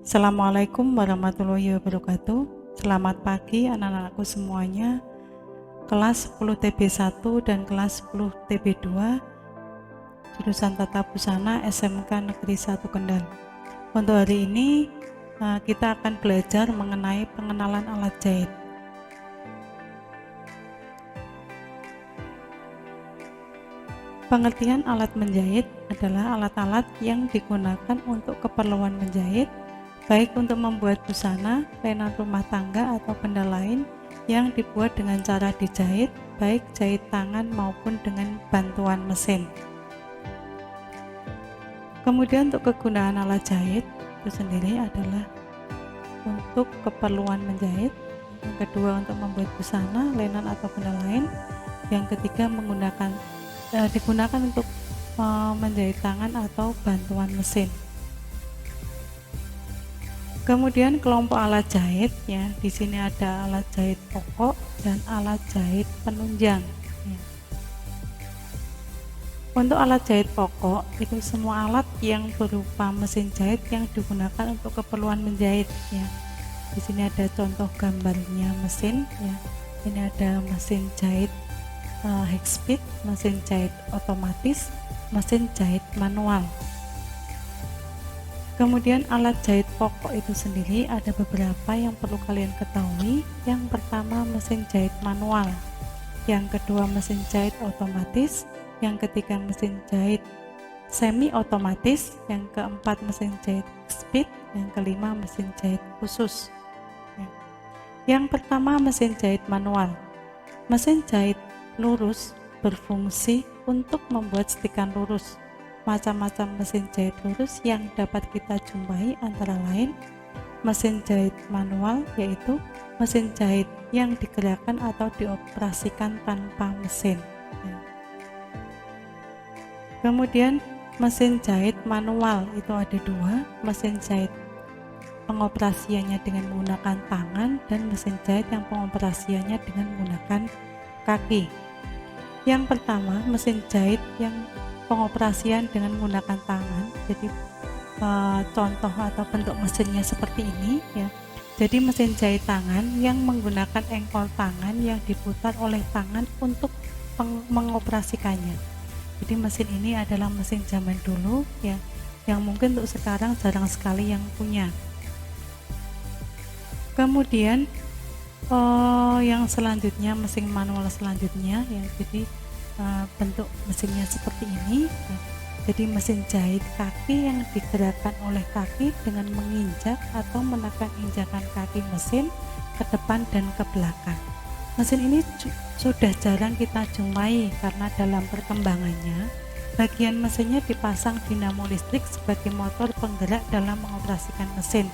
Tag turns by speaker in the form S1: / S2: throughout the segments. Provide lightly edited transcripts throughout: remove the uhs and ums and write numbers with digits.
S1: Assalamualaikum warahmatullahi wabarakatuh. Selamat pagi anak-anakku semuanya. Kelas 10 TB1 dan kelas 10 TB2 jurusan Tata Busana SMK Negeri 1 Kendal. Untuk hari ini kita akan belajar mengenai pengenalan alat jahit. Pengertian alat menjahit adalah alat-alat yang digunakan untuk keperluan menjahit, baik untuk membuat busana, mainan rumah tangga, atau benda lain yang dibuat dengan cara dijahit, baik jahit tangan maupun dengan bantuan mesin. Kemudian untuk kegunaan alat jahit itu sendiri adalah untuk keperluan menjahit, yang kedua untuk membuat busana, lainan atau benda lain, yang ketiga digunakan untuk menjahit tangan atau bantuan mesin. Kemudian kelompok alat jahit, ya, di sini ada alat jahit pokok dan alat jahit penunjang. Ya. Untuk alat jahit pokok itu semua alat yang berupa mesin jahit yang digunakan untuk keperluan menjahit. Ya. Di sini ada contoh gambarnya mesin. Ya. Ini ada mesin jahit high speed, mesin jahit otomatis, mesin jahit manual. Kemudian alat jahit pokok itu sendiri ada beberapa yang perlu kalian ketahui. Yang pertama mesin jahit manual, yang kedua mesin jahit otomatis, yang ketiga mesin jahit semi otomatis, yang keempat mesin jahit speed, yang kelima mesin jahit khusus. Yang pertama mesin jahit manual. Mesin jahit lurus berfungsi untuk membuat stikan lurus. Macam-macam mesin jahit lurus yang dapat kita jumpai antara lain mesin jahit manual, yaitu mesin jahit yang digerakkan atau dioperasikan tanpa mesin. Kemudian mesin jahit manual itu ada dua, mesin jahit pengoperasiannya dengan menggunakan tangan dan mesin jahit yang pengoperasiannya dengan menggunakan kaki. Yang pertama mesin jahit yang pengoperasian dengan menggunakan tangan. Jadi contoh atau bentuk mesinnya seperti ini, ya. Jadi mesin jahit tangan yang menggunakan engkol tangan yang diputar oleh tangan untuk mengoperasikannya. Jadi mesin ini adalah mesin zaman dulu, ya, yang mungkin untuk sekarang jarang sekali yang punya. Kemudian yang selanjutnya mesin manual selanjutnya, ya. Jadi bentuk mesinnya seperti ini, ya. Jadi mesin jahit kaki yang digerakkan oleh kaki dengan menginjak atau menekan injakan kaki mesin ke depan dan ke belakang. Mesin ini sudah jarang kita jumpai karena dalam perkembangannya bagian mesinnya dipasang dinamo listrik sebagai motor penggerak dalam mengoperasikan mesin,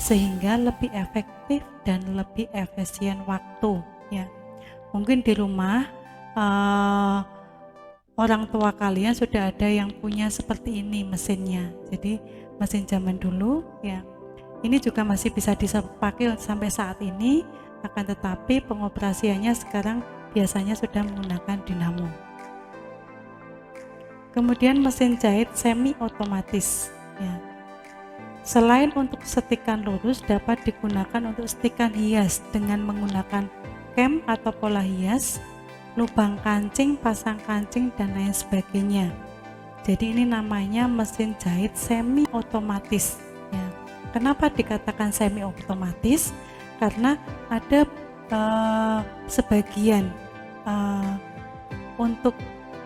S1: sehingga lebih efektif dan lebih efisien waktu, ya. Mungkin di rumah orang tua kalian sudah ada yang punya seperti ini mesinnya. Jadi mesin zaman dulu, ya, ini juga masih bisa dipakai sampai saat ini, akan tetapi pengoperasiannya sekarang biasanya sudah menggunakan dinamo. Kemudian mesin jahit semi otomatis, ya. Selain untuk setikan lurus, dapat digunakan untuk setikan hias dengan menggunakan kem atau pola hias, lubang kancing, pasang kancing, dan lain sebagainya. Jadi ini namanya mesin jahit semi otomatis, ya. Kenapa dikatakan semi otomatis? Karena ada sebagian untuk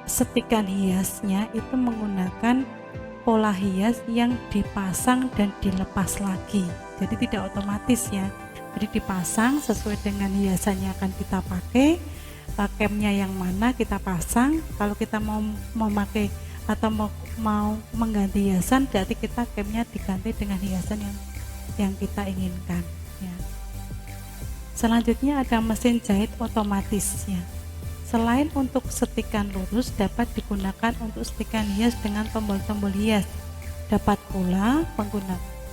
S1: setikan hiasnya itu menggunakan pola hias yang dipasang dan dilepas lagi. Jadi tidak otomatis, ya. Jadi dipasang sesuai dengan hiasan yang akan kita pakai, kemnya yang mana kita pasang. Kalau kita mau memakai atau mau mengganti hiasan, berarti kita kemnya diganti dengan hiasan yang kita inginkan, ya. Selanjutnya ada mesin jahit otomatis, ya. Selain untuk setikan lurus, dapat digunakan untuk setikan hias dengan tombol-tombol hias. Dapat pula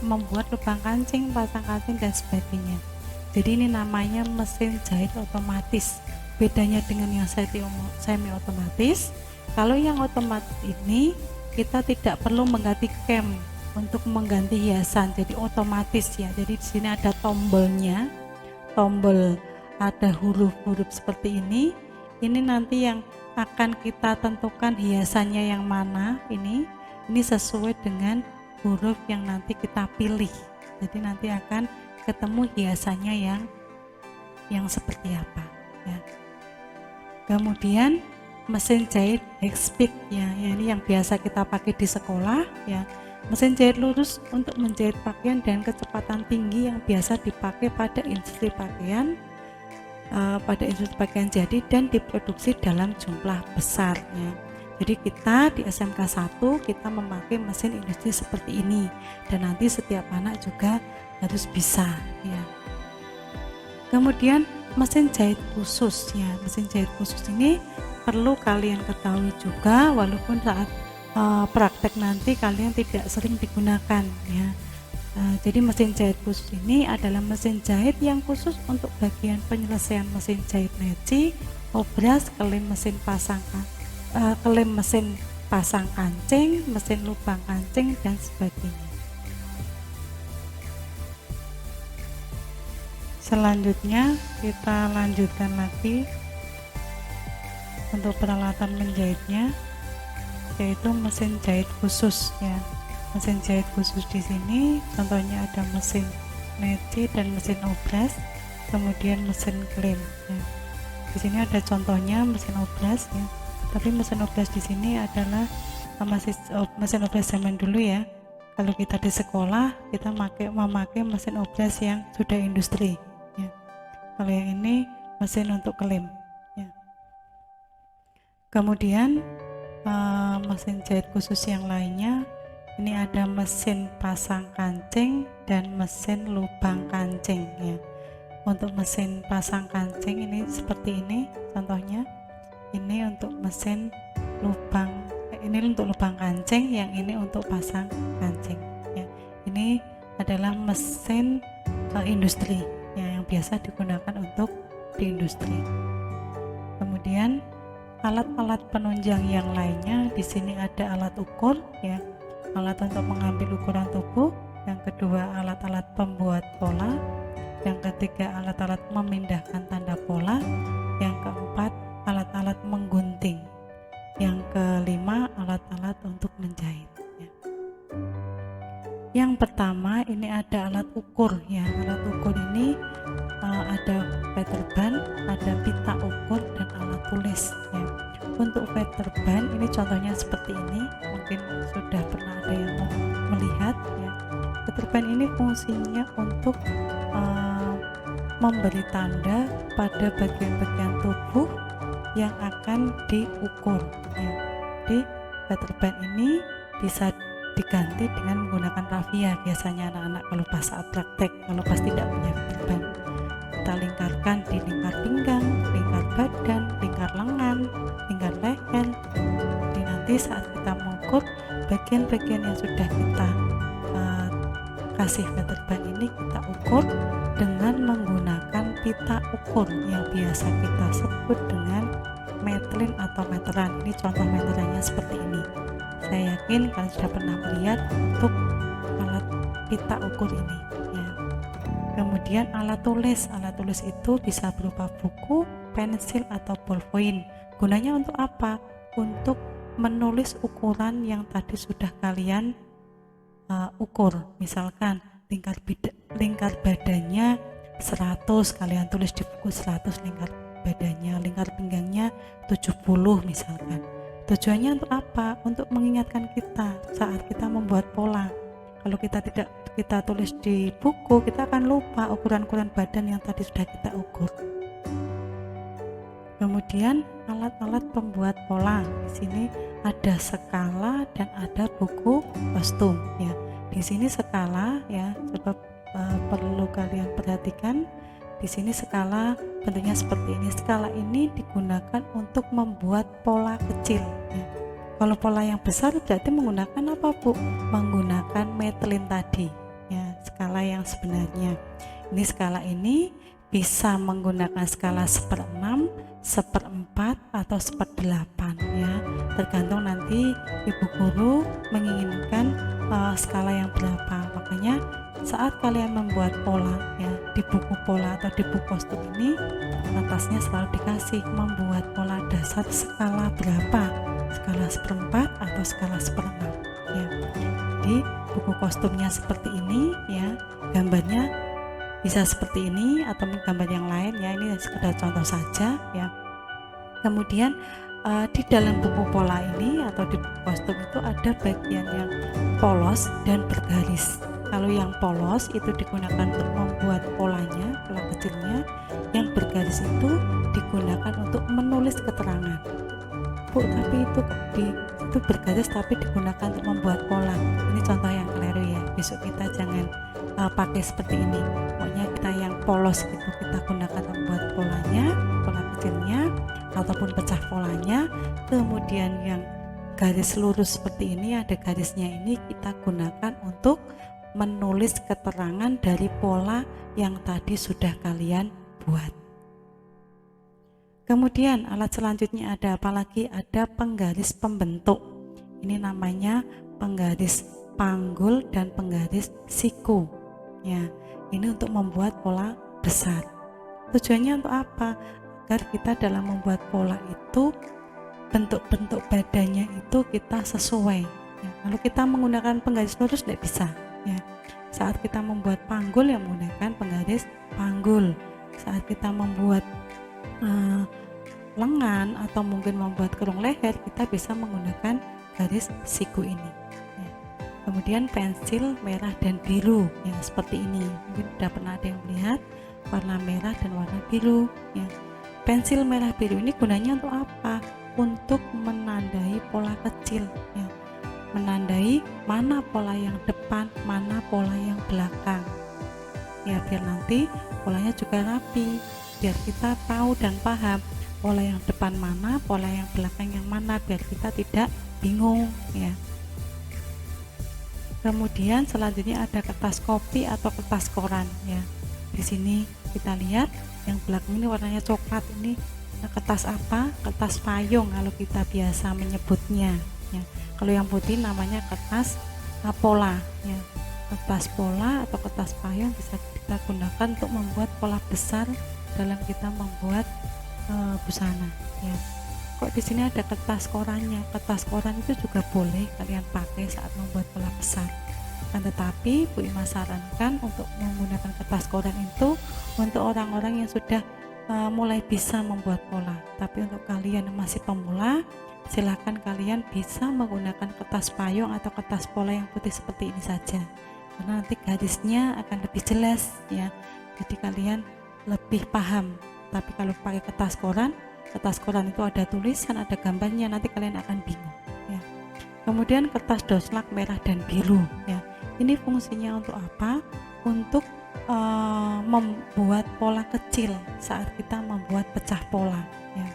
S1: membuat lubang kancing, pasang kancing, dan sebagainya. Jadi ini namanya mesin jahit otomatis. Bedanya dengan yang semi otomatis, kalau yang otomatis ini kita tidak perlu mengganti kem untuk mengganti hiasan, jadi otomatis ya. Jadi di sini ada tombolnya, tombol ada huruf-huruf seperti ini. Ini nanti yang akan kita tentukan hiasannya yang mana. Ini sesuai dengan huruf yang nanti kita pilih. Jadi nanti akan ketemu hiasannya yang seperti apa ya. Kemudian mesin jahit high speed ya, ini yang biasa kita pakai di sekolah ya. Mesin jahit lurus untuk menjahit pakaian dan kecepatan tinggi yang biasa dipakai pada industri pakaian, jadi dan diproduksi dalam jumlah besar ya. Jadi kita di SMK 1 kita memakai mesin industri seperti ini, dan nanti setiap anak juga harus bisa ya. Kemudian mesin jahit khusus ya, mesin jahit khusus ini perlu kalian ketahui juga, walaupun saat praktek nanti kalian tidak sering digunakan ya. Jadi mesin jahit khusus ini adalah mesin jahit yang khusus untuk bagian penyelesaian mesin jahit leci, obras, kelem mesin pasang kancing, mesin lubang kancing dan sebagainya. Selanjutnya kita lanjutkan lagi untuk peralatan menjahitnya, yaitu mesin jahit khusus ya. Mesin jahit khusus di sini contohnya ada mesin leci dan mesin obras, kemudian mesin klem ya. Di sini ada contohnya mesin obras ya. Tapi mesin obras di sini adalah mesin obras zaman dulu ya. Kalau kita di sekolah kita memakai mesin obras yang sudah industri ya. Kalau yang ini mesin untuk klem ya. Kemudian mesin jahit khusus yang lainnya, ini ada mesin pasang kancing dan mesin lubang kancing ya. Untuk mesin pasang kancing ini seperti ini contohnya. Ini untuk mesin lubang, ini untuk lubang kancing, yang ini untuk pasang kancing ya. Ini adalah mesin industri ya, yang biasa digunakan untuk di industri. Kemudian alat-alat penunjang yang lainnya, di sini ada alat ukur ya, alat untuk mengambil ukuran tubuh. Yang kedua alat-alat pembuat pola. Yang ketiga alat-alat memindahkan tanda pola. Yang keempat alat-alat menggunting. Yang kelima alat-alat untuk menjahit ya. Yang pertama ini ada alat ukur ya. Alat ukur ini ada meterban, ada pita ukur dan alat tulis ya. Untuk meterban ini contohnya seperti ini, mungkin sudah pernah ada yang melihat ya. Meterban ini fungsinya untuk memberi tanda pada bagian-bagian tubuh yang akan diukur ya. Di meterban ini bisa diganti dengan menggunakan rafia biasanya anak-anak kalau pas saat praktek, kalau pas tidak punya meterban. Kita lingkarkan di lingkar pinggang, lingkar badan, lingkar lengan, lingkar leher. Jadi nanti saat kita mengukur bagian-bagian yang sudah kita kasih meterban ini, kita ukur dengan menggunakan pita ukur yang biasa kita sebut dengan metlin atau meteran. Ini contoh meterannya seperti ini. Saya yakin kalian sudah pernah melihat untuk alat pita ukur ini ya. Kemudian alat tulis itu bisa berupa buku, pensil atau ballpoint. Gunanya untuk apa? Untuk menulis ukuran yang tadi sudah kalian ukur. Misalkan lingkar badannya 100, kalian tulis di buku 100 lingkar badannya, lingkar pinggangnya 70 misalkan. Tujuannya untuk apa? Untuk mengingatkan kita saat kita membuat pola. Kalau kita tidak kita tulis di buku, kita akan lupa ukuran-ukuran badan yang tadi sudah kita ukur. Kemudian alat-alat pembuat pola, di sini ada skala dan ada buku kostum ya. Di sini skala ya, sebab perlu kalian perhatikan. Di sini skala bentuknya seperti ini. Skala ini digunakan untuk membuat pola kecil ya. Kalau pola yang besar berarti menggunakan apa Bu? Menggunakan metlin tadi ya, skala yang sebenarnya. Ini skala ini bisa menggunakan skala 1/6, 1/4 atau 1/8 ya, tergantung nanti ibu guru menginginkan skala yang berapa. Makanya saat kalian membuat pola ya di buku pola atau di buku kostum ini, atasnya selalu dikasih membuat pola dasar skala berapa, skala seperempat atau skala seperenam ya. Jadi buku kostumnya seperti ini ya, gambarnya bisa seperti ini atau gambar yang lain ya, ini sekedar contoh saja ya. Kemudian di dalam buku pola ini atau di buku kostum itu ada bagian yang polos dan bergaris. Kalau yang polos itu digunakan untuk membuat polanya, pola kecilnya. Yang bergaris itu digunakan untuk menulis keterangan. Bu, tapi itu bergaris tapi digunakan untuk membuat pola. Ini contoh yang keliru ya. Besok kita jangan pakai seperti ini. Pokoknya kita yang polos itu kita gunakan untuk membuat polanya, pola kecilnya ataupun pecah polanya. Kemudian yang garis lurus seperti ini, ada garisnya ini, kita gunakan untuk menulis keterangan dari pola yang tadi sudah kalian buat. Kemudian alat selanjutnya ada apa lagi? Ada penggaris pembentuk. Ini namanya penggaris panggul dan penggaris siku ya. Ini untuk membuat pola besar. Tujuannya untuk apa? Agar kita dalam membuat pola itu bentuk-bentuk badannya itu kita sesuai ya. Kalau kita menggunakan penggaris lurus tidak bisa ya. Saat kita membuat panggul yang menggunakan penggaris panggul. Saat kita membuat lengan atau mungkin membuat kerung leher, kita bisa menggunakan garis siku ini ya. Kemudian pensil merah dan biru ya, seperti ini. Mungkin sudah pernah ada yang melihat warna merah dan warna biru ya. Pensil merah biru ini gunanya untuk apa? Untuk menandai pola kecil ya, menandai mana pola yang depan, mana pola yang belakang ya, biar nanti polanya juga rapi, biar kita tahu dan paham pola yang depan mana, pola yang belakang yang mana, biar kita tidak bingung ya. Kemudian selanjutnya ada kertas kopi atau kertas koran ya. Di sini kita lihat yang belakang ini warnanya coklat, ini kertas apa? Kertas payung kalau kita biasa menyebutnya ya. Kalau yang putih namanya kertas pola ya. Kertas pola atau kertas payung bisa kita gunakan untuk membuat pola besar dalam kita membuat busana ya. Kok di sini ada kertas korannya? Kertas koran itu juga boleh kalian pakai saat membuat pola besar. Tetapi Bu Ima sarankan untuk menggunakan kertas koran itu untuk orang-orang yang sudah mulai bisa membuat pola. Tapi untuk kalian yang masih pemula, silakan kalian bisa menggunakan kertas payung atau kertas pola yang putih seperti ini saja. Karena nanti garisnya akan lebih jelas ya. Jadi kalian lebih paham. Tapi kalau pakai kertas koran itu ada tulisan, ada gambarnya, nanti kalian akan bingung ya. Kemudian kertas doslak merah dan biru ya. Ini fungsinya untuk apa? Untuk membuat pola kecil saat kita membuat pecah pola ya.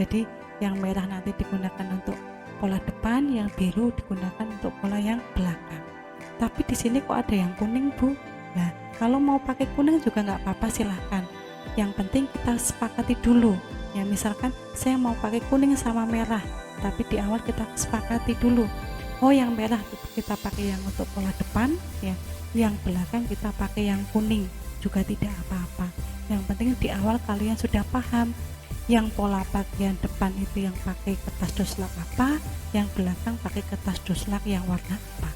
S1: Jadi yang merah nanti digunakan untuk pola depan, yang biru digunakan untuk pola yang belakang. Tapi di sini kok ada yang kuning, Bu? Nah, kalau mau pakai kuning juga nggak apa-apa, silahkan. Yang penting kita sepakati dulu ya, misalkan saya mau pakai kuning sama merah, tapi di awal kita sepakati dulu, oh yang merah kita pakai yang untuk pola depan ya, yang belakang kita pakai yang kuning, juga tidak apa-apa. Yang penting di awal kalian sudah paham yang pola bagian depan itu yang pakai kertas doslak apa, yang belakang pakai kertas doslak yang warna apa.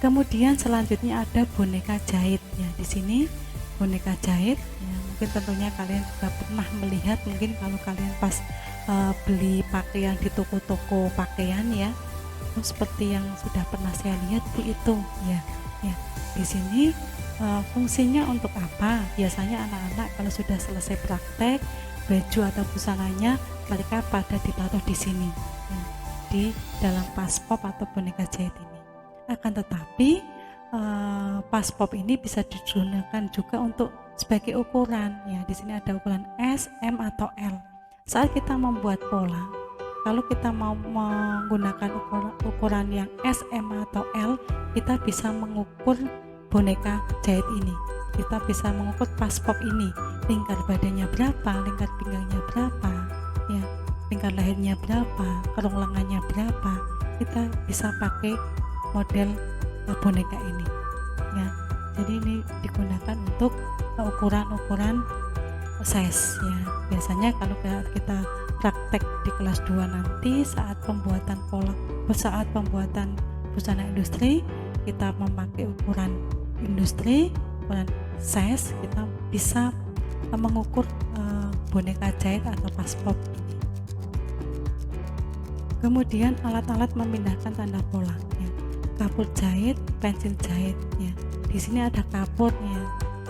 S1: Kemudian selanjutnya ada boneka jahit ya. Di sini boneka jahit ya, mungkin tentunya kalian juga pernah melihat, mungkin kalau kalian pas beli pakaian di toko-toko pakaian ya, seperti yang sudah pernah saya lihat Bu itu ya. Di sini fungsinya untuk apa? Biasanya anak-anak kalau sudah selesai praktek baju atau busananya, mereka pada ditaruh di sini ya, di dalam pas pop atau boneka jahit ini. Akan tetapi pas pop ini bisa digunakan juga untuk sebagai ukuran ya. Di sini ada ukuran S, M atau L. Saat kita membuat pola, kalau kita mau menggunakan ukuran yang S, M atau L, kita bisa mengukur boneka jahit ini. Kita bisa mengukur pas pop ini, lingkar badannya berapa, lingkar pinggangnya berapa ya. lingkar lehernya berapa, kerong lengannya berapa, kita bisa pakai model boneka ini ya. Jadi ini digunakan untuk ukuran-ukuran size ya. Biasanya kalau kita praktek di kelas 2 nanti saat pembuatan busana industri, kita memakai ukuran industri, ukuran size, kita bisa mengukur boneka jahit atau paspop ini. Kemudian alat-alat memindahkan tanda pola ya. Kapur jahit, pensil jahit ya. Di sini ada kapurnya,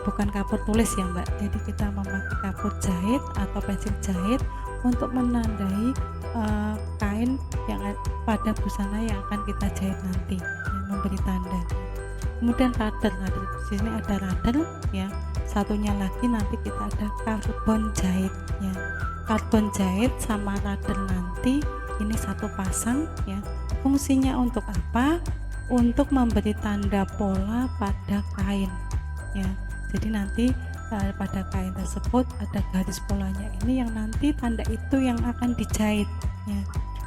S1: bukan kapur tulis ya Mbak. Jadi kita memakai kapur jahit atau pensil jahit untuk menandai kain yang pada busana yang akan kita jahit nanti ya, memberi tanda. Kemudian radel, di sini ada radel ya. Satunya lagi nanti kita ada karbon jahit ya. Karbon jahit sama radel nanti ini satu pasang ya. Fungsinya untuk apa? Untuk memberi tanda pola pada kain ya. Jadi nanti pada kain tersebut ada garis polanya ini yang nanti tanda itu yang akan dijahit ya.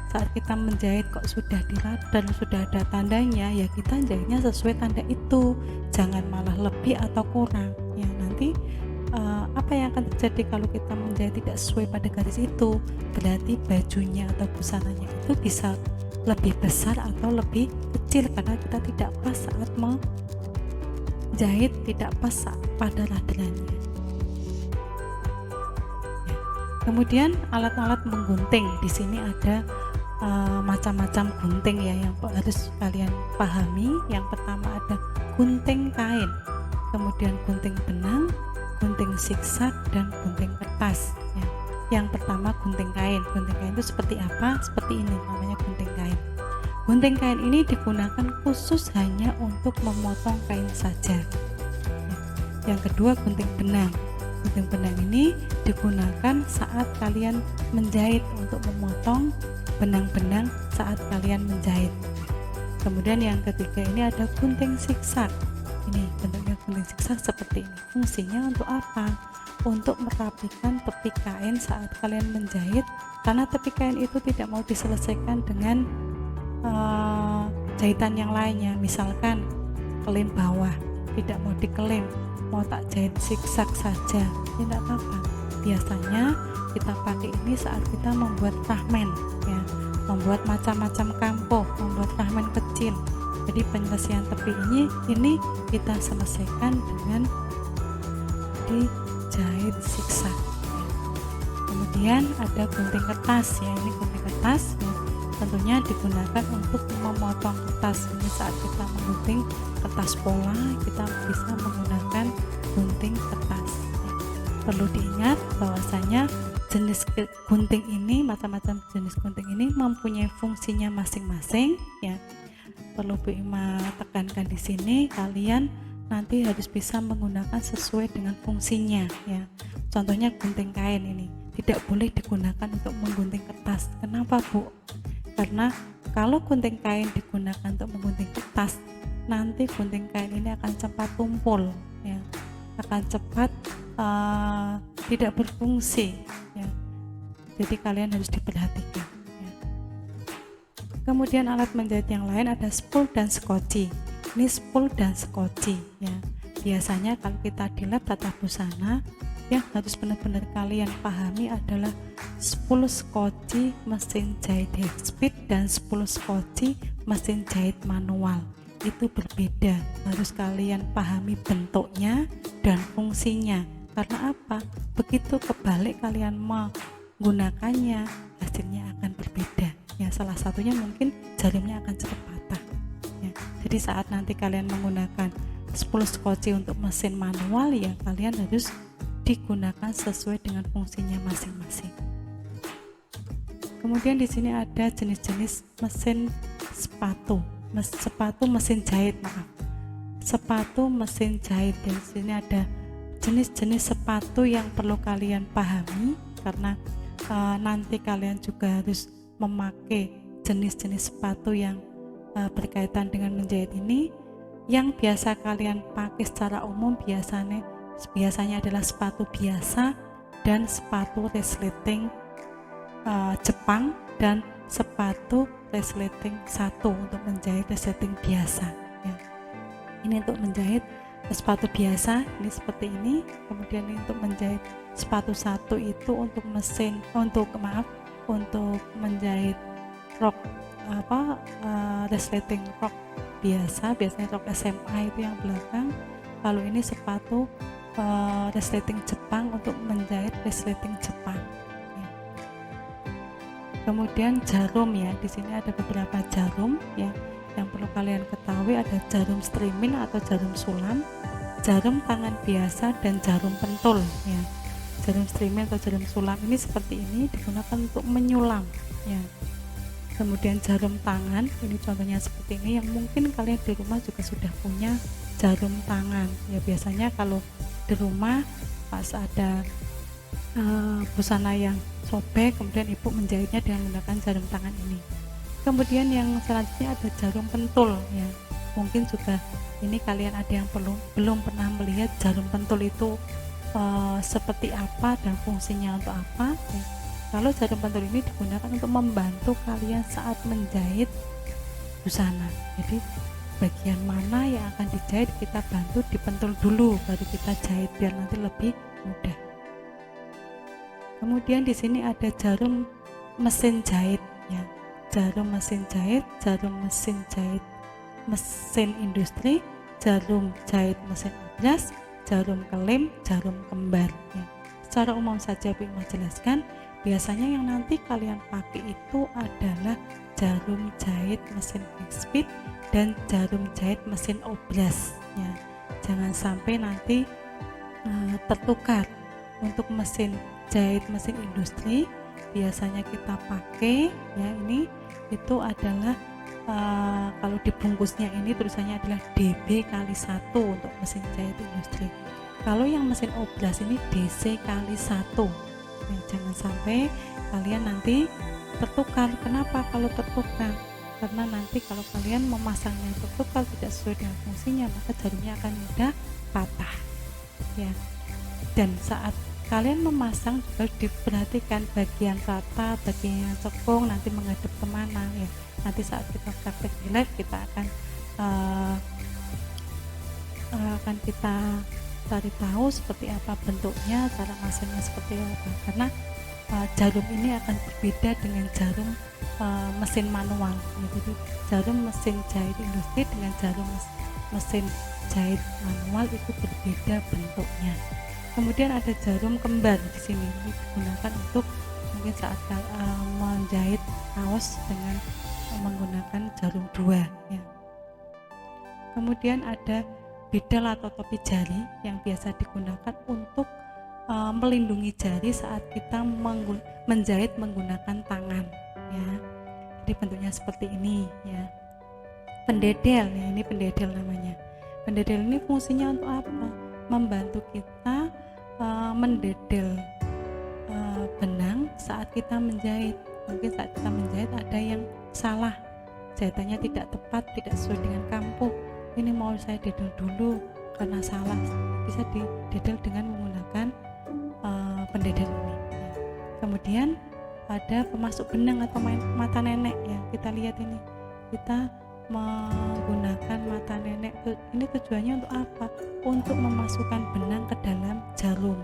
S1: Saat kita menjahit kok sudah diradel, sudah ada tandanya ya, kita jahitnya sesuai tanda itu, jangan malah lebih atau kurang ya. Nanti apa yang akan terjadi kalau kita menjahit tidak sesuai pada garis itu? Berarti bajunya atau busananya itu bisa lebih besar atau lebih kecil karena kita tidak pas saat menjahit, tidak pas pada radelannya ya. Kemudian alat-alat menggunting, di sini ada macam-macam gunting ya yang harus kalian pahami. Yang pertama ada gunting kain, kemudian gunting benang, gunting zigzag, dan gunting kertas ya. Yang pertama gunting kain. Gunting kain itu seperti apa? Seperti ini, namanya gunting kain. Gunting kain ini digunakan khusus hanya untuk memotong kain saja ya. Yang kedua gunting benang. Gunting benang ini digunakan saat kalian menjahit untuk memotong benang-benang saat kalian menjahit. Kemudian yang ketiga ini ada gunting zigzag. Ini bentuknya gunting zigzag seperti ini. Fungsinya untuk apa? Untuk merapikan tepi kain saat kalian menjahit, karena tepi kain itu tidak mau diselesaikan dengan jahitan yang lainnya. Misalkan kelem bawah tidak mau dikelem, mau tak jahit zigzag saja, tidak apa-apa. Biasanya kita pakai ini saat kita membuat fragmen ya, membuat macam-macam kampo, membuat fragmen kecil. Jadi penyelesaian tepi ini kita selesaikan dengan dijahit zigzag ya. Kemudian ada gunting kertas ya. Ini gunting kertas ya, tentunya digunakan untuk memotong kertas. Ini saat kita menggunting kertas pola, kita bisa menggunakan gunting kertas ya. Perlu diingat bahwasanya jenis gunting ini, macam-macam jenis gunting ini mempunyai fungsinya masing-masing ya. Perlu Bu Ima tekankan di sini, kalian nanti harus bisa menggunakan sesuai dengan fungsinya ya. Contohnya gunting kain ini tidak boleh digunakan untuk menggunting kertas. Kenapa Bu? Karena kalau gunting kain digunakan untuk menggunting kertas, nanti gunting kain ini akan cepat tumpul ya, akan cepat tidak berfungsi ya. Jadi kalian harus diperhatikan ya. Kemudian alat menjahit yang lain ada spool dan skoci. Ini spool dan skoci ya. Biasanya kalau kita di lab tata busana, yang harus benar-benar kalian pahami adalah spool skoci mesin jahit high speed dan spool skoci mesin jahit manual. Itu berbeda, harus kalian pahami bentuknya dan fungsinya. Karena apa? Begitu kebalik kalian menggunakannya, hasilnya akan berbeda ya. Salah satunya mungkin jarimnya akan cepat patah ya. Jadi saat nanti kalian menggunakan spool skoci untuk mesin manual ya, kalian harus digunakan sesuai dengan fungsinya masing-masing. Kemudian di sini ada jenis-jenis mesin sepatu, mesin jahit, sepatu mesin jahit. Dan di sini ada jenis-jenis sepatu yang perlu kalian pahami, karena nanti kalian juga harus memakai jenis-jenis sepatu yang berkaitan dengan menjahit ini. Yang biasa kalian pakai secara umum biasanya adalah sepatu biasa dan sepatu resleting Jepang dan sepatu resleting 1 untuk menjahit resleting biasa ya. Ini untuk menjahit sepatu biasa ini seperti ini, kemudian ini untuk menjahit sepatu 1 itu untuk untuk menjahit rok resleting rok biasanya rok SMA itu yang belakang. Lalu ini sepatu resleting Jepang untuk menjahit resleting Jepang ya. Kemudian jarum ya, di sini ada beberapa jarum ya yang perlu kalian ketahui. Ada jarum streaming atau jarum sulam, jarum tangan biasa, dan jarum pentul ya. Jarum streaming atau jarum sulam ini seperti ini digunakan untuk menyulam ya. Kemudian jarum tangan ini contohnya seperti ini, yang mungkin kalian di rumah juga sudah punya jarum tangan ya. Biasanya kalau di rumah pas ada busana yang sobek, kemudian ibu menjahitnya dengan menggunakan jarum tangan ini. Kemudian yang selanjutnya ada jarum pentul ya. Mungkin juga ini kalian ada yang belum pernah melihat jarum pentul itu seperti apa dan fungsinya untuk apa ya. Kalau jarum pentul ini digunakan untuk membantu kalian saat menjahit busana. Jadi bagian mana yang akan dijahit kita bantu dipentul dulu, baru kita jahit biar nanti lebih mudah. Kemudian di sini ada jarum mesin jahit ya. Jarum mesin jahit mesin industri, jarum jahit mesin obras, jarum kelem, jarum kembar ya. Secara umum saja Bu mau jelaskan, biasanya yang nanti kalian pakai itu adalah jarum jahit mesin high speed dan jarum jahit mesin obras ya. Jangan sampai nanti tertukar. Untuk mesin jahit mesin industri biasanya kita pakai ya, ini itu adalah kalau dibungkusnya ini tulisannya adalah DB kali 1 untuk mesin jahit industri. Kalau yang mesin obras ini DC kali 1 ya. Jangan sampai kalian nanti tertukar. Kenapa kalau tertukar? Karena nanti kalau kalian memasangnya tertukar tidak sesuai dengan fungsinya, maka jarumnya akan mudah patah ya. Dan saat kalian memasang juga diperhatikan bagian rata, bagian cekung nanti menghadap kemana ya. Nanti saat kita praktek di live kita akan kita cari tahu seperti apa bentuknya, cara masangnya seperti apa. Karena jarum ini akan berbeda dengan jarum mesin manual ya. Jadi jarum mesin jahit industri dengan jarum mesin jahit manual itu berbeda bentuknya. Kemudian ada jarum kembar di sini, ini digunakan untuk mungkin saat menjahit kaos dengan menggunakan jarum 2 ya. Kemudian ada bidal atau topi jari yang biasa digunakan untuk melindungi jari saat kita menjahit menggunakan tangan ya. Jadi bentuknya seperti ini ya. Pendedel ya, ini pendedel namanya. Pendedel ini fungsinya untuk apa? Membantu kita mendedel benang saat kita menjahit. Mungkin saat kita menjahit ada yang salah, jahitannya tidak tepat, tidak sesuai dengan kampuh. Ini mau saya dedel dulu karena salah, bisa didedel dengan menggunakan pendedel ini ya. Kemudian ada pemasuk benang atau mata nenek ya. Kita lihat ini, kita menggunakan mata nenek ini tujuannya untuk apa? Untuk memasukkan benang ke dalam jarum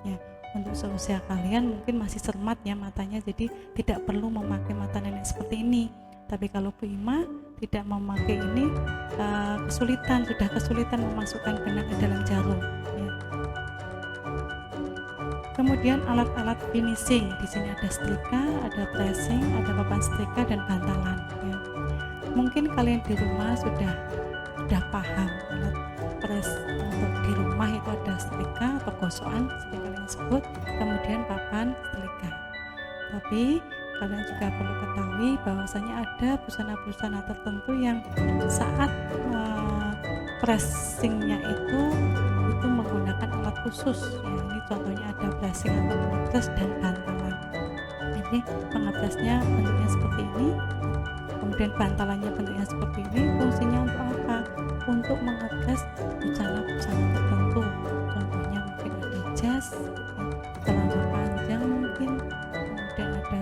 S1: ya. Untuk seusia kalian mungkin masih cermat ya matanya, jadi tidak perlu memakai mata nenek seperti ini. Tapi kalau Bu Ima tidak memakai ini, sudah kesulitan memasukkan benang ke dalam jarum ya. Kemudian alat-alat finishing, di sini ada setrika, ada pressing, ada papan setrika dan bantalan ya. Mungkin kalian di rumah sudah paham alat press untuk di rumah itu ada setrika atau gosokan seperti kalian sebut, kemudian papan setrika. Tapi kalian juga perlu ketahui bahwasanya ada busana-busana tertentu yang saat pressingnya itu menggunakan alat khusus ya. Ini contohnya ada pressing atau mengepres dan bantalan. Jadi pengepresnya bentuknya seperti ini, kemudian bantalannya bentuknya seperti ini. Fungsinya untuk apa? Untuk mengepres busana-busana tertentu. Contohnya mungkin ada jas, celana panjang mungkin, kemudian ada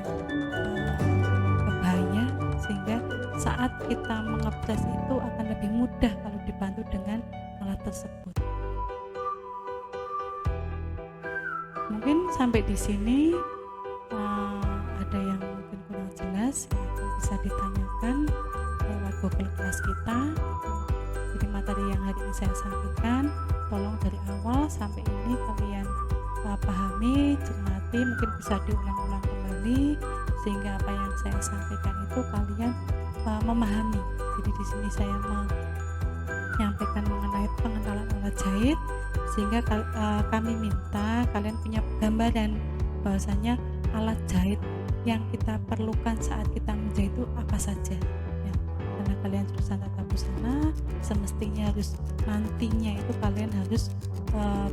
S1: saat kita mengepres itu akan lebih mudah kalau dibantu dengan alat tersebut. Mungkin sampai di sini ada yang mungkin kurang jelas, yang bisa ditanyakan lewat Google Class kita. Jadi materi yang hari ini saya sampaikan, tolong dari awal sampai ini kalian pahami, cermati, mungkin bisa diulang-ulang kembali sehingga apa yang saya sampaikan itu kalian memahami. Jadi di sini saya menyampaikan mengenai pengenalan alat jahit, sehingga kami minta kalian punya gambaran bahwasanya alat jahit yang kita perlukan saat kita menjahit itu apa saja ya. Karena kalian jurusan tata busana, semestinya harus nantinya itu kalian harus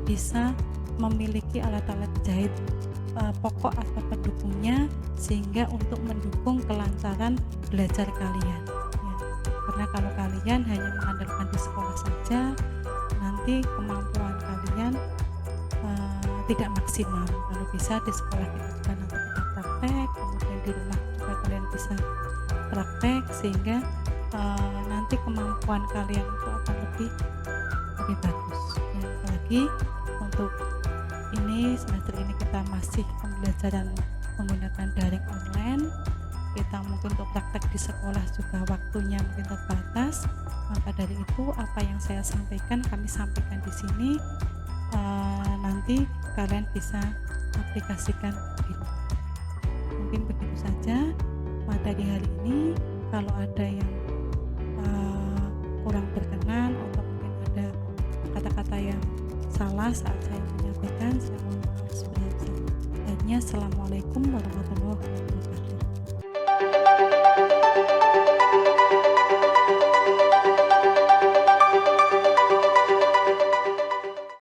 S1: bisa memiliki alat-alat jahit pokok atau pendukungnya, sehingga untuk mendukung kelancaran belajar kalian ya. Karena kalau kalian hanya mengandalkan di sekolah saja, nanti kemampuan kalian tidak maksimal. Kalau bisa di sekolah kita juga nanti kita praktek, kemudian di rumah juga kalian bisa praktek, sehingga nanti kemampuan kalian itu akan lebih bagus ya. Apalagi untuk ini semester ini kita masih pembelajaran menggunakan daring online, kita mungkin untuk praktek di sekolah juga waktunya mungkin terbatas. Maka dari itu apa yang saya sampaikan kami sampaikan di sini, nanti kalian bisa aplikasikan di rumah. Mungkin begitu saja materi hari ini. Kalau ada yang kurang berkenan atau mungkin ada kata-kata yang salah saat saya menyampaikan, saya mohon maaf sebesar-besarnya. Assalamualaikum warahmatullahi wabarakatuh.